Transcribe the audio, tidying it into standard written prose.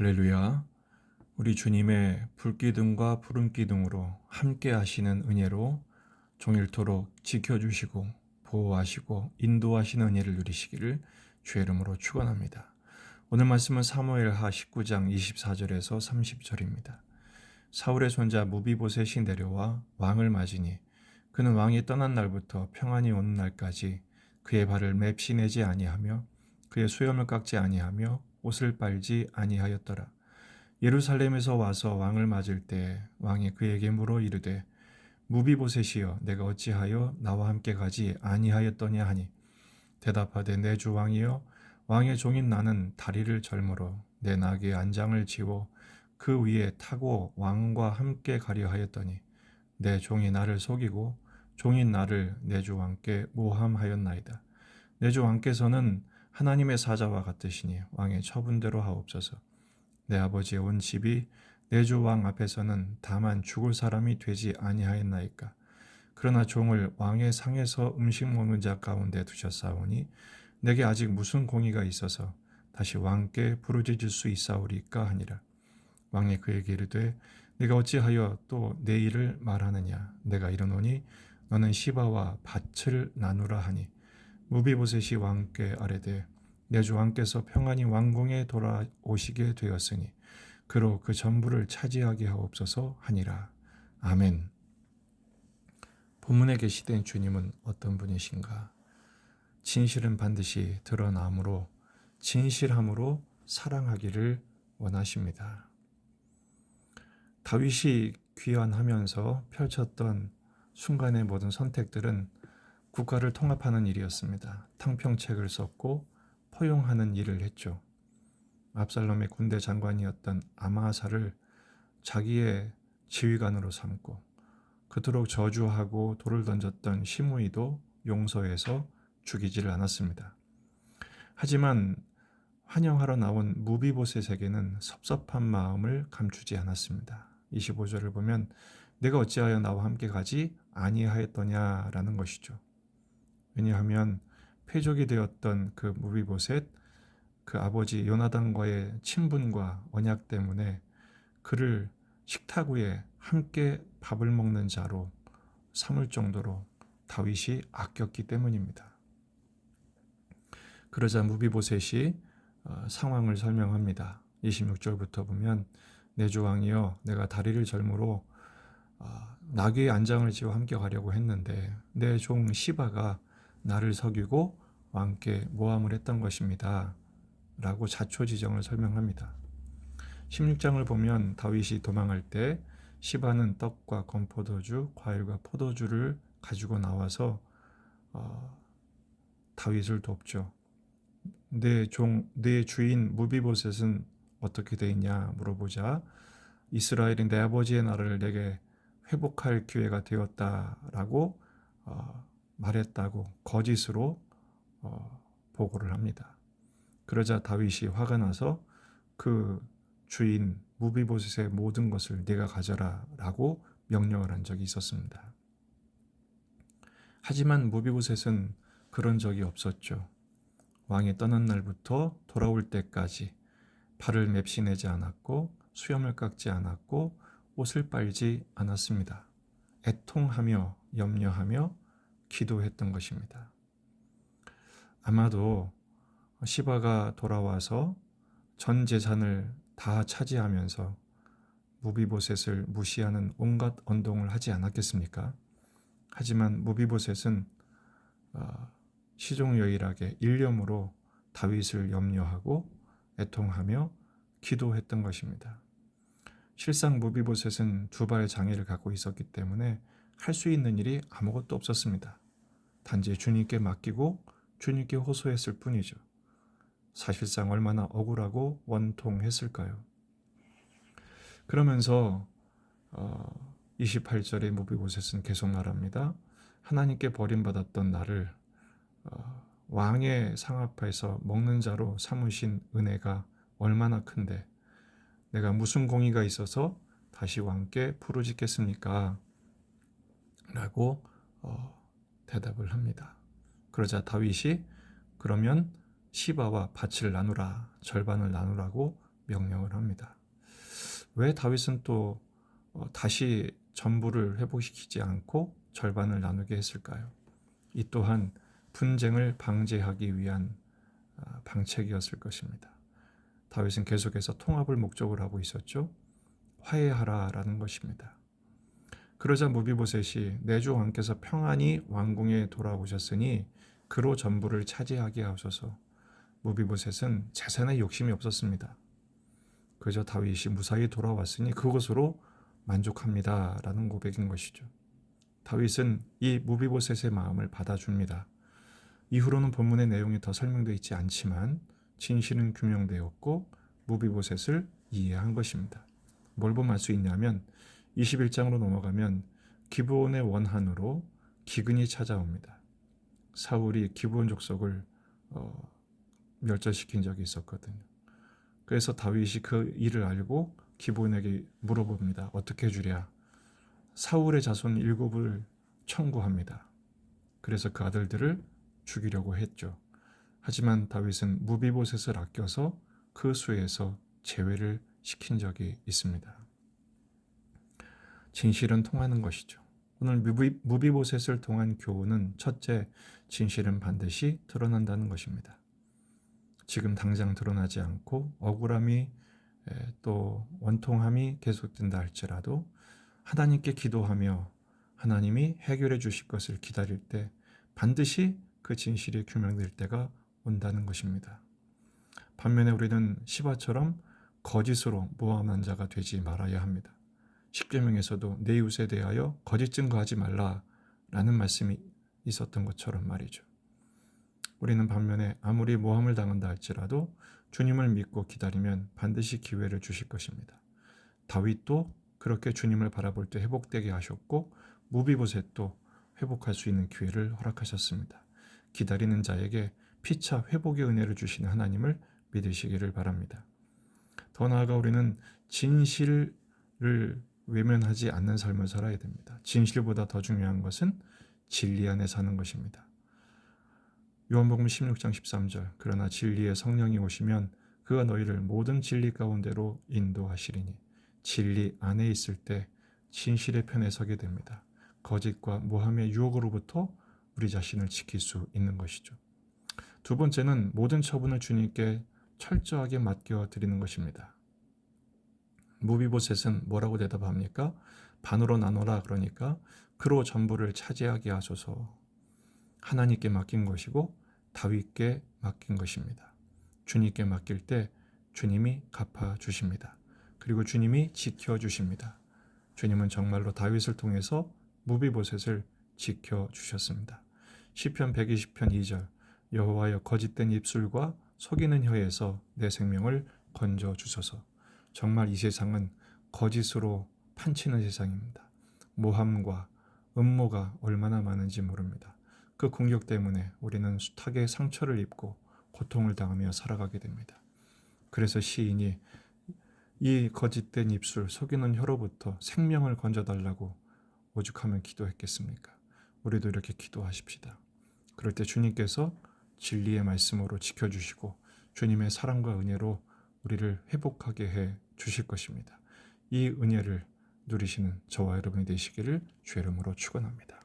할렐루야. 우리 주님의 불기둥과 구름기둥으로 함께 하시는 은혜로 종일토록 지켜주시고 보호하시고 인도하시는 은혜를 누리시기를 주의 이름으로 축원합니다. 오늘 말씀은 사무엘하 19장 24절에서 30절입니다. 사울의 손자 무비보셋이 내려와 왕을 맞으니 그는 왕이 떠난 날부터 평안히 오는 날까지 그의 발을 맵시내지 아니하며 그의 수염을 깎지 아니하며 옷을 빨지 아니하였더라. 예루살렘에서 와서 왕을 맞을 때 왕이 그에게 물어 이르되 무비보셋이여 내가 어찌하여 나와 함께 가지 아니하였더냐 하니 대답하되 내 주 왕이여 왕의 종인 나는 다리를 절므로 내 나귀의 안장을 지워 그 위에 타고 왕과 함께 가려 하였더니 내 종이 나를 속이고 종인 나를 내 주 왕께 모함하였나이다. 내 주 왕께서는 하나님의 사자와 같으시니 왕의 처분대로 하옵소서. 내 아버지의 온 집이 내 주 왕 앞에서는 다만 죽을 사람이 되지 아니하였나이까. 그러나 종을 왕의 상에서 음식 먹는 자 가운데 두셨사오니 내게 아직 무슨 공의가 있어서 다시 왕께 부르짖을 수 있사오리까 하니라. 왕이 그에게 이르되 네가 어찌하여 또 내 일을 말하느냐. 내가 이르노니 너는 시바와 밭을 나누라 하니 무비보셋이 왕께 아뢰되 내 주 왕께서 평안히 왕궁에 돌아오시게 되었으니 그로 그 전부를 차지하게 하옵소서 하니라. 아멘. 본문에 계시된 주님은 어떤 분이신가? 진실은 반드시 드러남으로 진실함으로 사랑하기를 원하십니다. 다윗이 귀환하면서 펼쳤던 순간의 모든 선택들은 국가를 통합하는 일이었습니다. 탕평책을 썼고 포용하는 일을 했죠. 압살롬의 군대 장관이었던 아마사를 자기의 지휘관으로 삼고 그토록 저주하고 돌을 던졌던 시므이도 용서해서 죽이지를 않았습니다. 하지만 환영하러 나온 무비보셋에게는 섭섭한 마음을 감추지 않았습니다. 25절을 보면 내가 어찌하여 나와 함께 가지 아니하였더냐라는 것이죠. 왜냐하면 패족이 되었던 그 무비보셋, 그 아버지 요나단과의 친분과 언약 때문에 그를 식탁 위에 함께 밥을 먹는 자로 삼을 정도로 다윗이 아꼈기 때문입니다. 그러자 무비보셋이 상황을 설명합니다. 26절부터 보면 내 주 왕이여 내가 다리를 절므로 나귀의 안장을 지어 함께 가려고 했는데 내 종 시바가 나를 속이고 왕께 모함을 했던 것입니다. 라고 자초지정을 설명합니다. 16장을 보면 다윗이 도망할 때 시바는 떡과 건포도주, 과일과 포도주를 가지고 나와서 다윗을 돕죠. 내 주인 무비보셋은 어떻게 돼 있냐 물어보자 이스라엘이 내 아버지의 나라를 내게 회복할 기회가 되었다라고 말했다고 거짓으로 보고를 합니다. 그러자 다윗이 화가 나서 그 주인 무비보셋의 모든 것을 네가 가져라 라고 명령을 한 적이 있었습니다. 하지만 무비보셋은 그런 적이 없었죠. 왕이 떠난 날부터 돌아올 때까지 발을 맵시내지 않았고 수염을 깎지 않았고 옷을 빨지 않았습니다. 애통하며 염려하며 기도했던 것입니다. 아마도 시바가 돌아와서 전 재산을 다 차지하면서 무비보셋을 무시하는 온갖 언동을 하지 않았겠습니까? 하지만 무비보셋은 시종여일하게 일념으로 다윗을 염려하고 애통하며 기도했던 것입니다. 실상 무비보셋은 두발 장애를 갖고 있었기 때문에 할 수 있는 일이 아무것도 없었습니다. 단지 주님께 맡기고 주님께 호소했을 뿐이죠. 사실상 얼마나 억울하고 원통했을까요? 그러면서 28절에 무비보셋은 계속 말합니다. 하나님께 버림받았던 나를 왕의 상 앞에서 먹는 자로 삼으신 은혜가 얼마나 큰데 내가 무슨 공의가 있어서 다시 왕께 부르짖겠습니까? 라고 대답을 합니다. 그러자 다윗이 그러면 시바와 밭을 나누라, 절반을 나누라고 명령을 합니다. 왜 다윗은 또 다시 전부를 회복시키지 않고 절반을 나누게 했을까요? 이 또한 분쟁을 방지하기 위한 방책이었을 것입니다. 다윗은 계속해서 통합을 목적으로 하고 있었죠. 화해하라라는 것입니다. 그러자 무비보셋이 내 주 왕께서 평안히 왕궁에 돌아오셨으니 그로 전부를 차지하게 하소서. 무비보셋은 재산에 욕심이 없었습니다. 그저 다윗이 무사히 돌아왔으니 그것으로 만족합니다 라는 고백인 것이죠. 다윗은 이 무비보셋의 마음을 받아줍니다. 이후로는 본문의 내용이 더 설명되어 있지 않지만 진실은 규명되었고 무비보셋을 이해한 것입니다. 뭘 보면 알 수 있냐면 21장으로 넘어가면 기브온의 원한으로 기근이 찾아옵니다. 사울이 기브온 족속을 멸절시킨 적이 있었거든요. 그래서 다윗이 그 일을 알고 기브온에게 물어봅니다. 어떻게 해주랴? 사울의 자손 7을 청구합니다. 그래서 그 아들들을 죽이려고 했죠. 하지만 다윗은 무비보셋을 아껴서 그 수에서 제외를 시킨 적이 있습니다. 진실은 통하는 것이죠. 오늘 무비보셋을 통한 교훈은 첫째, 진실은 반드시 드러난다는 것입니다. 지금 당장 드러나지 않고 억울함이 또 원통함이 계속된다 할지라도 하나님께 기도하며 하나님이 해결해 주실 것을 기다릴 때 반드시 그 진실이 규명될 때가 온다는 것입니다. 반면에 우리는 시바처럼 거짓으로 모함한 자가 되지 말아야 합니다. 십계명에서도 내 이웃에 대하여 거짓 증거하지 말라라는 말씀이 있었던 것처럼 말이죠. 우리는 반면에 아무리 모함을 당한다 할지라도 주님을 믿고 기다리면 반드시 기회를 주실 것입니다. 다윗도 그렇게 주님을 바라볼 때 회복되게 하셨고 무비보셋도 회복할 수 있는 기회를 허락하셨습니다. 기다리는 자에게 피차 회복의 은혜를 주시는 하나님을 믿으시기를 바랍니다. 더 나아가 우리는 진실을 외면하지 않는 삶을 살아야 됩니다. 진실보다 더 중요한 것은 진리 안에 사는 것입니다. 요한복음 16장 13절 그러나 진리의 성령이 오시면 그가 너희를 모든 진리 가운데로 인도하시리니 진리 안에 있을 때 진실의 편에 서게 됩니다. 거짓과 모함의 유혹으로부터 우리 자신을 지킬 수 있는 것이죠. 두 번째는 모든 처분을 주님께 철저하게 맡겨드리는 것입니다. 무비보셋은 뭐라고 대답합니까? 반으로 나눠라 그러니까 그로 전부를 차지하게 하소서. 하나님께 맡긴 것이고 다윗께 맡긴 것입니다. 주님께 맡길 때 주님이 갚아주십니다. 그리고 주님이 지켜주십니다. 주님은 정말로 다윗을 통해서 무비보셋을 지켜주셨습니다. 시편 120편 2절 여호와여 거짓된 입술과 속이는 혀에서 내 생명을 건져주소서. 정말 이 세상은 거짓으로 판치는 세상입니다. 모함과 음모가 얼마나 많은지 모릅니다. 그 공격 때문에 우리는 숱하게 상처를 입고 고통을 당하며 살아가게 됩니다. 그래서 시인이 이 거짓된 입술, 속이는 혀로부터 생명을 건져달라고 오죽하면 기도했겠습니까? 우리도 이렇게 기도하십시다. 그럴 때 주님께서 진리의 말씀으로 지켜주시고 주님의 사랑과 은혜로 우리를 회복하게 해 주실 것입니다. 이 은혜를 누리시는 저와 여러분이 되시기를 주의 이름으로 축원합니다.